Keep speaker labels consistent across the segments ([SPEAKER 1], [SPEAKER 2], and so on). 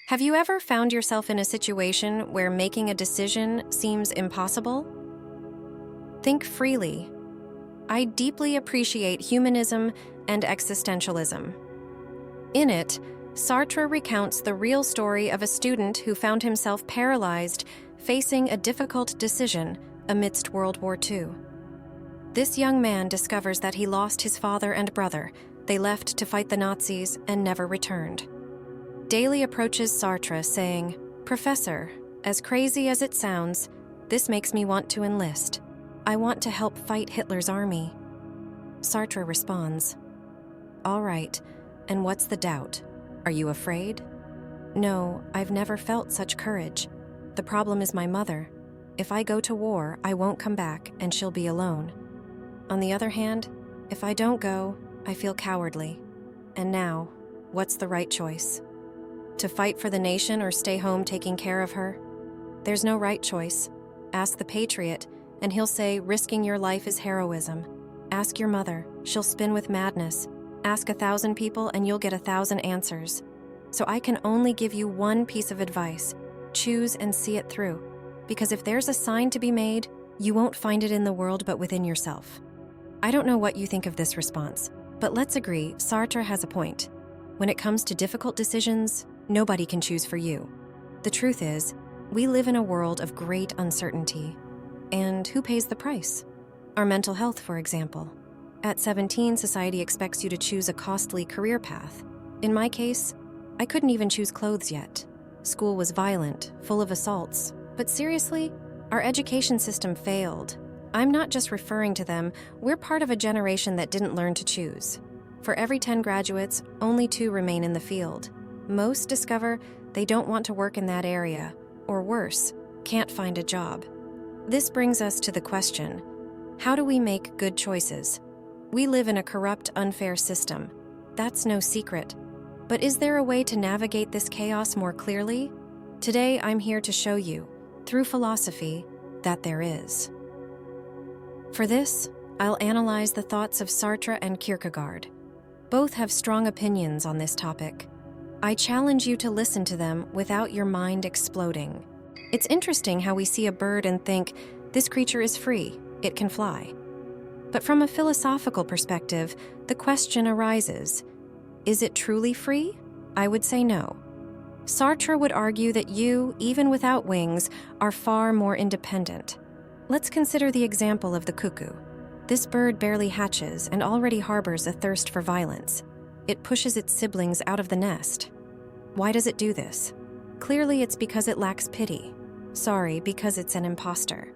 [SPEAKER 1] Have you ever found yourself in a situation where making a decision seems impossible? Think freely. I deeply appreciate humanism and existentialism. In it, Sartre recounts the real story of a student who found himself paralyzed, facing a difficult decision amidst World War II. This young man discovers that he lost his father and brother. They left to fight the Nazis and never returned. Daly approaches Sartre saying, "Professor, as crazy as it sounds, this makes me want to enlist. I want to help fight Hitler's army." Sartre responds, "All right, and what's the doubt? Are you afraid?" "No, I've never felt such courage. The problem is my mother. If I go to war, I won't come back and she'll be alone. On the other hand, if I don't go, I feel cowardly. And now, what's the right choice? To fight for the nation or stay home taking care of her? There's no right choice. Ask the patriot, and he'll say risking your life is heroism. Ask your mother, she'll spin with madness. Ask 1,000 people and you'll get 1,000 answers. So I can only give you one piece of advice. Choose and see it through. Because if there's a sign to be made, you won't find it in the world but within yourself." I don't know what you think of this response, but let's agree Sartre has a point. When it comes to difficult decisions, nobody can choose for you. The truth is, we live in a world of great uncertainty. And who pays the price? Our mental health, for example. At 17, society expects you to choose a costly career path. In my case, I couldn't even choose clothes yet. School was violent, full of assaults. But seriously, our education system failed. I'm not just referring to them, we're part of a generation that didn't learn to choose. For every 10 graduates, only 2 remain in the field. Most discover they don't want to work in that area, or worse, can't find a job. This brings us to the question, how do we make good choices? We live in a corrupt, unfair system. That's no secret. But is there a way to navigate this chaos more clearly? Today, I'm here to show you, through philosophy, that there is. For this, I'll analyze the thoughts of Sartre and Kierkegaard. Both have strong opinions on this topic. I challenge you to listen to them without your mind exploding. It's interesting how we see a bird and think, this creature is free, it can fly. But from a philosophical perspective, the question arises, is it truly free? I would say no. Sartre would argue that you, even without wings, are far more independent. Let's consider the example of the cuckoo. This bird barely hatches and already harbors a thirst for violence. It pushes its siblings out of the nest. Why does it do this? Clearly it's because it lacks pity. Sorry, because it's an imposter.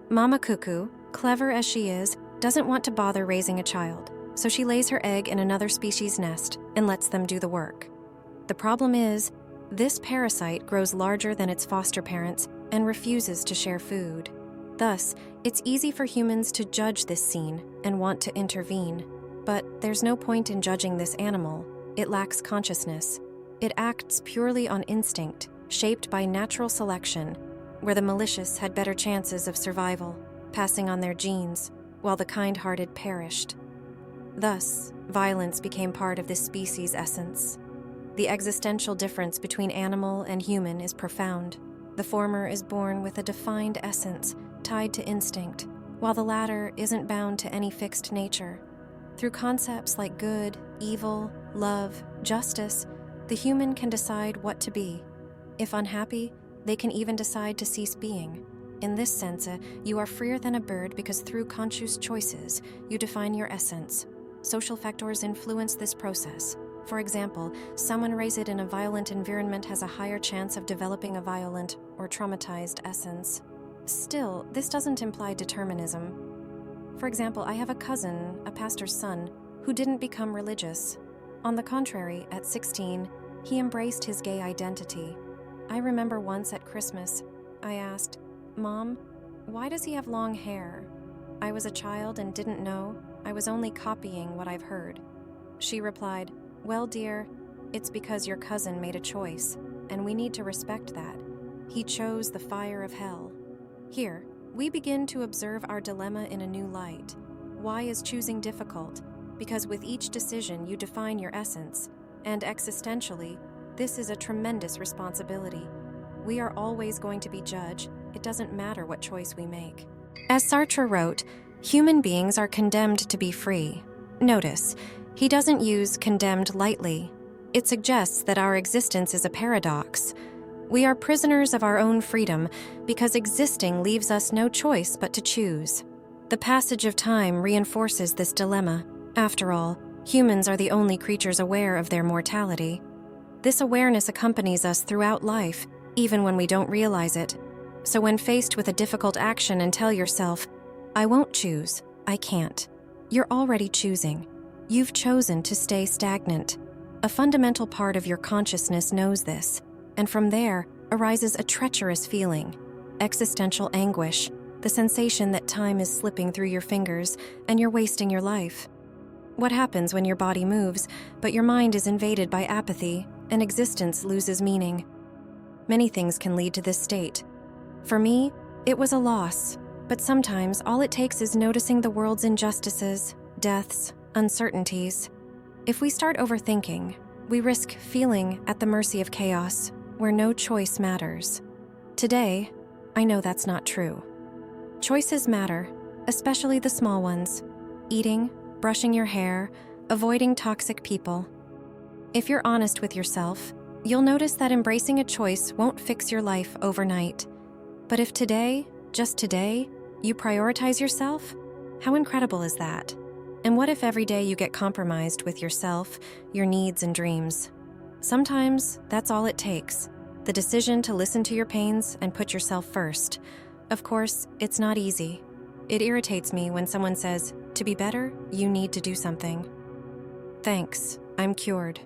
[SPEAKER 1] Mama Cuckoo, clever as she is, doesn't want to bother raising a child, so she lays her egg in another species' nest and lets them do the work. The problem is, this parasite grows larger than its foster parents and refuses to share food. Thus, it's easy for humans to judge this scene and want to intervene. But there's no point in judging this animal. It lacks consciousness. It acts purely on instinct, shaped by natural selection, where the malicious had better chances of survival, passing on their genes, while the kind-hearted perished. Thus, violence became part of this species' essence. The existential difference between animal and human is profound. The former is born with a defined essence, tied to instinct, while the latter isn't bound to any fixed nature. Through concepts like good, evil, love, justice, the human can decide what to be. If unhappy, they can even decide to cease being. In this sense, you are freer than a bird because through conscious choices, you define your essence. Social factors influence this process. For example, someone raised in a violent environment has a higher chance of developing a violent or traumatized essence. Still, this doesn't imply determinism. For example, I have a cousin, a pastor's son, who didn't become religious. On the contrary, at 16, he embraced his gay identity. I remember once at Christmas, I asked, "Mom, why does he have long hair?" I was a child and didn't know. I was only copying what I've heard. She replied, "Well, dear, it's because your cousin made a choice, and we need to respect that. He chose the fire of hell." Here, we begin to observe our dilemma in a new light. Why is choosing difficult? Because with each decision you define your essence, and existentially, This is a tremendous responsibility. We are always going to be judged. It doesn't matter what choice we make. As Sartre wrote, human beings are condemned to be free. Notice, he doesn't use condemned lightly. It suggests that our existence is a paradox. We are prisoners of our own freedom because existing leaves us no choice but to choose. The passage of time reinforces this dilemma. After all, humans are the only creatures aware of their mortality. This awareness accompanies us throughout life, even when we don't realize it. So when faced with a difficult action and tell yourself, I won't choose, I can't, you're already choosing. You've chosen to stay stagnant. A fundamental part of your consciousness knows this, and from there arises a treacherous feeling, existential anguish, the sensation that time is slipping through your fingers and you're wasting your life. What happens when your body moves, but your mind is invaded by apathy and existence loses meaning? Many things can lead to this state. For me, it was a loss, but sometimes all it takes is noticing the world's injustices, deaths, uncertainties. If we start overthinking, we risk feeling at the mercy of chaos, where no choice matters. Today, I know that's not true. Choices matter, especially the small ones. Eating, brushing your hair, avoiding toxic people. If you're honest with yourself, you'll notice that embracing a choice won't fix your life overnight. But if today, just today, you prioritize yourself, how incredible is that? And what if every day you get compromised with yourself, your needs and dreams? Sometimes that's all it takes, the decision to listen to your pains and put yourself first. Of course, it's not easy. It irritates me when someone says, to be better, you need to do something. Thanks, I'm cured.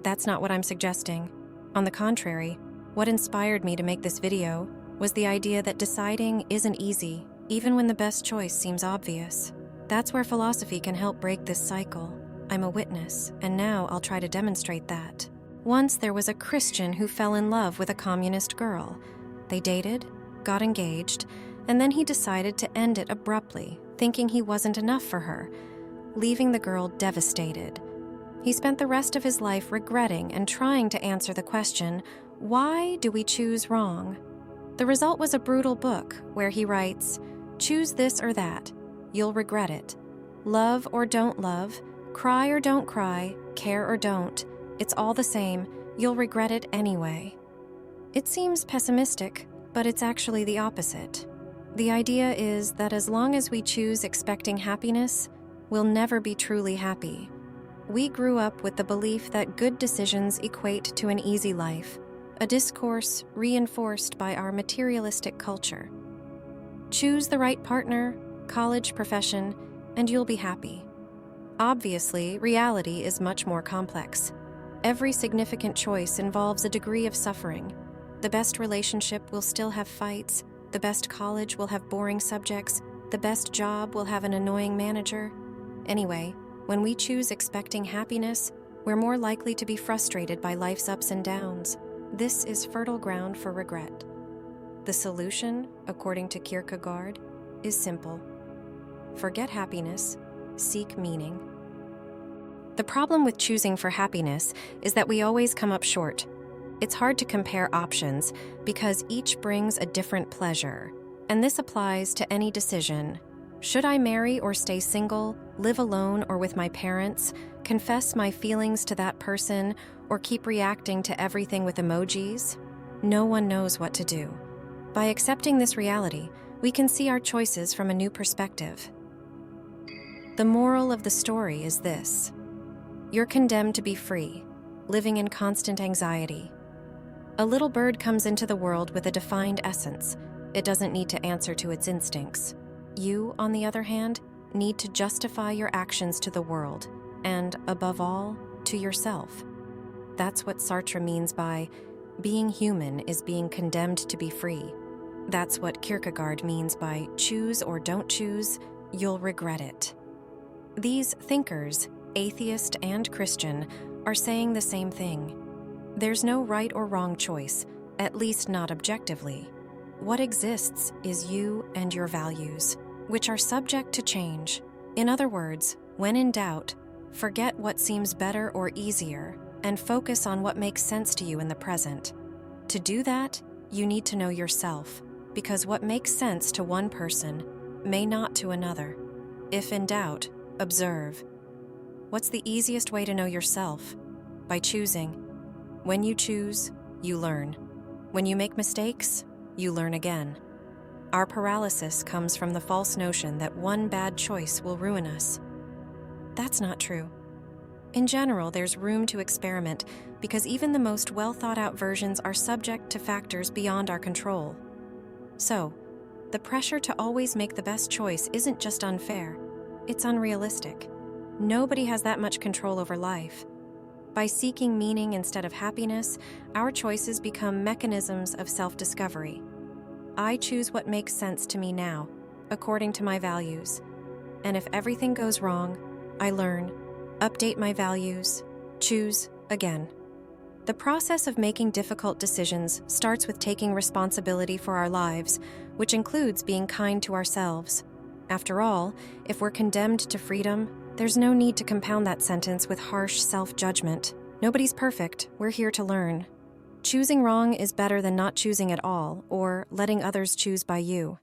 [SPEAKER 1] That's not what I'm suggesting. On the contrary, what inspired me to make this video was the idea that deciding isn't easy, even when the best choice seems obvious. That's where philosophy can help break this cycle. I'm a witness, and now I'll try to demonstrate that. Once there was a Christian who fell in love with a communist girl. They dated, got engaged, and then he decided to end it abruptly, thinking he wasn't enough for her, leaving the girl devastated. He spent the rest of his life regretting and trying to answer the question, why do we choose wrong? The result was a brutal book where he writes, choose this or that, you'll regret it. Love or don't love, cry or don't cry, care or don't, it's all the same, you'll regret it anyway. It seems pessimistic, but it's actually the opposite. The idea is that as long as we choose expecting happiness, we'll never be truly happy. We grew up with the belief that good decisions equate to an easy life, a discourse reinforced by our materialistic culture. Choose the right partner, college, profession, and you'll be happy. Obviously, reality is much more complex. Every significant choice involves a degree of suffering. The best relationship will still have fights, the best college will have boring subjects, the best job will have an annoying manager. Anyway, when we choose expecting happiness, we're more likely to be frustrated by life's ups and downs. This is fertile ground for regret. The solution, according to Kierkegaard, is simple. Forget happiness, seek meaning. The problem with choosing for happiness is that we always come up short. It's hard to compare options because each brings a different pleasure, and this applies to any decision. Should I marry or stay single, live alone or with my parents, confess my feelings to that person, or keep reacting to everything with emojis? No one knows what to do. By accepting this reality, we can see our choices from a new perspective. The moral of the story is this: you're condemned to be free, living in constant anxiety. A little bird comes into the world with a defined essence. It doesn't need to answer to its instincts. You, on the other hand, need to justify your actions to the world, and, above all, to yourself. That's what Sartre means by, being human is being condemned to be free. That's what Kierkegaard means by, choose or don't choose, you'll regret it. These thinkers, atheist and Christian, are saying the same thing. There's no right or wrong choice, at least not objectively. What exists is you and your values, which are subject to change. In other words, when in doubt, forget what seems better or easier, and focus on what makes sense to you in the present. To do that, you need to know yourself, because what makes sense to one person may not to another. If in doubt, observe. What's the easiest way to know yourself? By choosing. When you choose, you learn. When you make mistakes, you learn again. Our paralysis comes from the false notion that one bad choice will ruin us. That's not true. In general, there's room to experiment because even the most well-thought-out versions are subject to factors beyond our control. So, the pressure to always make the best choice isn't just unfair, it's unrealistic. Nobody has that much control over life. By seeking meaning instead of happiness, our choices become mechanisms of self-discovery. I choose what makes sense to me now, according to my values. And if everything goes wrong, I learn, update my values, choose again. The process of making difficult decisions starts with taking responsibility for our lives, which includes being kind to ourselves. After all, if we're condemned to freedom, there's no need to compound that sentence with harsh self-judgment. Nobody's perfect, we're here to learn. Choosing wrong is better than not choosing at all, or letting others choose by you.